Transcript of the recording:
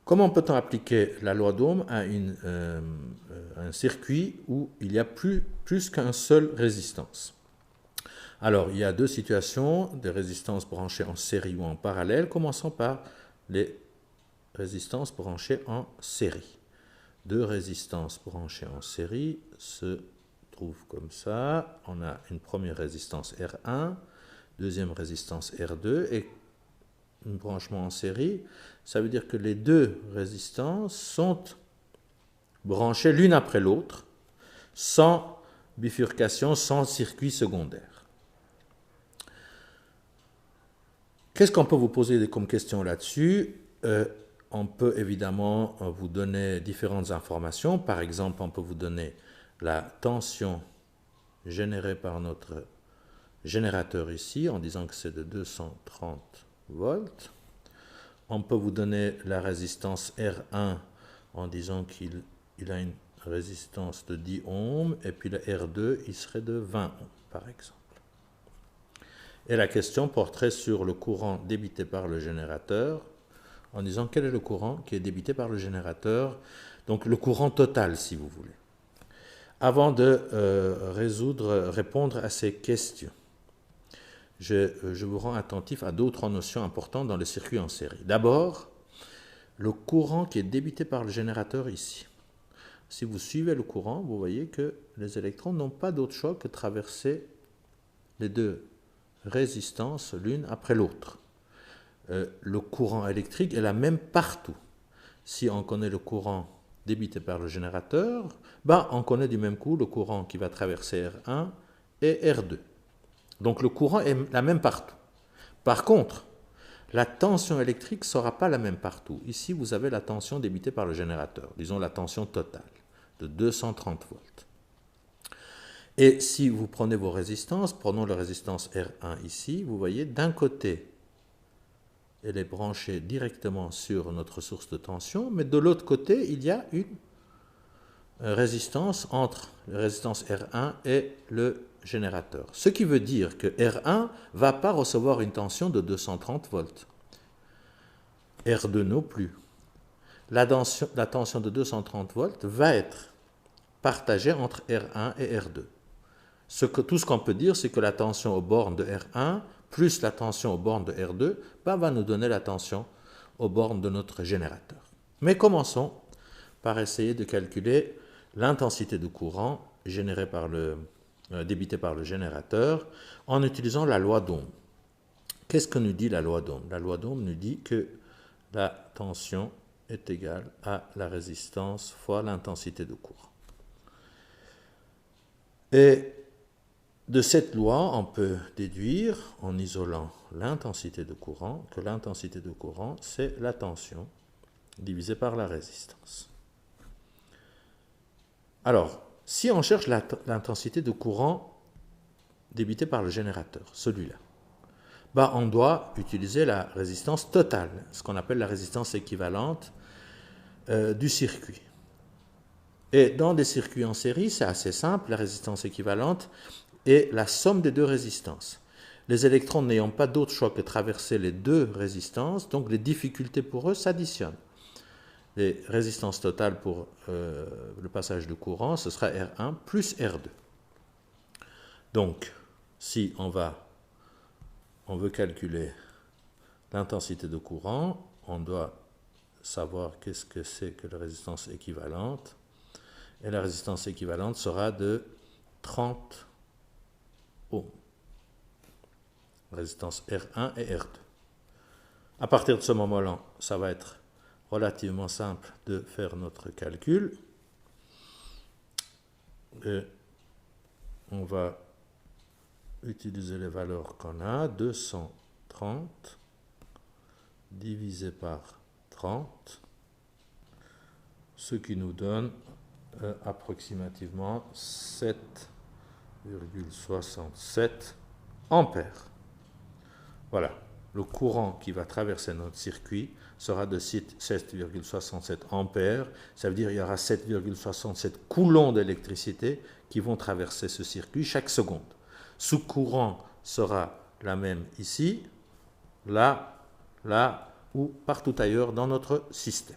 Comment peut-on appliquer la loi d'Ohm à un circuit où il y a plus qu'un seul résistance? Alors, il y a deux situations, des résistances branchées en série ou en parallèle. Commençons par les résistances branchées en série. Deux résistances branchées en série se trouvent comme ça. On a une première résistance R1, deuxième résistance R2 et un branchement en série. Ça veut dire que les deux résistances sont branchées l'une après l'autre, sans bifurcation, sans circuit secondaire. Qu'est-ce qu'on peut vous poser comme question là-dessus? On peut évidemment vous donner différentes informations. Par exemple, on peut vous donner la tension générée par notre générateur ici, en disant que c'est de 230 volts. On peut vous donner la résistance R1 en disant qu'il a une résistance de 10 ohms, et puis le R2, il serait de 20 ohms, par exemple. Et la question porterait sur le courant débité par le générateur, en disant quel est le courant qui est débité par le générateur, donc le courant total, si vous voulez. Avant de répondre à ces questions, je vous rends attentif à d'autres notions importantes dans le circuit en série. D'abord, le courant qui est débité par le générateur ici. Si vous suivez le courant, vous voyez que les électrons n'ont pas d'autre choix que de traverser les deux résistances l'une après l'autre. Le courant électrique est la même partout. Si on connaît le courant débité par le générateur, on connaît du même coup le courant qui va traverser R1 et R2. Donc le courant est la même partout. Par contre, la tension électrique ne sera pas la même partout. Ici, vous avez la tension débitée par le générateur, disons la tension totale, de 230 volts. Et si vous prenez vos résistances, prenons la résistance R1 ici, vous voyez, d'un côté, elle est branchée directement sur notre source de tension, mais de l'autre côté, il y a une résistance entre la résistance R1 et le générateur. Ce qui veut dire que R1 ne va pas recevoir une tension de 230 volts. R2 non plus. La tension de 230 volts va être partagée entre R1 et R2. Tout ce qu'on peut dire, c'est que la tension aux bornes de R1 plus la tension aux bornes de R2 va nous donner la tension aux bornes de notre générateur. Mais commençons par essayer de calculer l'intensité de courant générée débitée par le générateur en utilisant la loi d'Ohm. Qu'est-ce que nous dit la loi d'Ohm? La loi d'Ohm nous dit que la tension est égale à la résistance fois l'intensité de courant. Et de cette loi, on peut déduire, en isolant l'intensité de courant, que l'intensité de courant, c'est la tension divisée par la résistance. Alors, si on cherche l'intensité de courant débitée par le générateur, celui-là, on doit utiliser la résistance totale, ce qu'on appelle la résistance équivalente du circuit. Et dans des circuits en série, c'est assez simple, la résistance équivalente est la somme des deux résistances. Les électrons n'ayant pas d'autre choix que traverser les deux résistances, donc les difficultés pour eux s'additionnent. Les résistances totales pour le passage de courant, ce sera R1 plus R2. Donc, si on veut calculer l'intensité de courant, on doit savoir qu'est-ce que c'est que la résistance équivalente. Et la résistance équivalente sera de 30 ohms. Résistance R1 et R2. À partir de ce moment-là, ça va être relativement simple de faire notre calcul. Et on va utiliser les valeurs qu'on a. 230 divisé par 30, ce qui nous donne approximativement 7,67 ampères. Voilà, le courant qui va traverser notre circuit sera de 7,67 ampères. Ça veut dire qu'il y aura 7,67 coulombs d'électricité qui vont traverser ce circuit chaque seconde. Ce courant sera la même ici, là, là ou partout ailleurs dans notre système.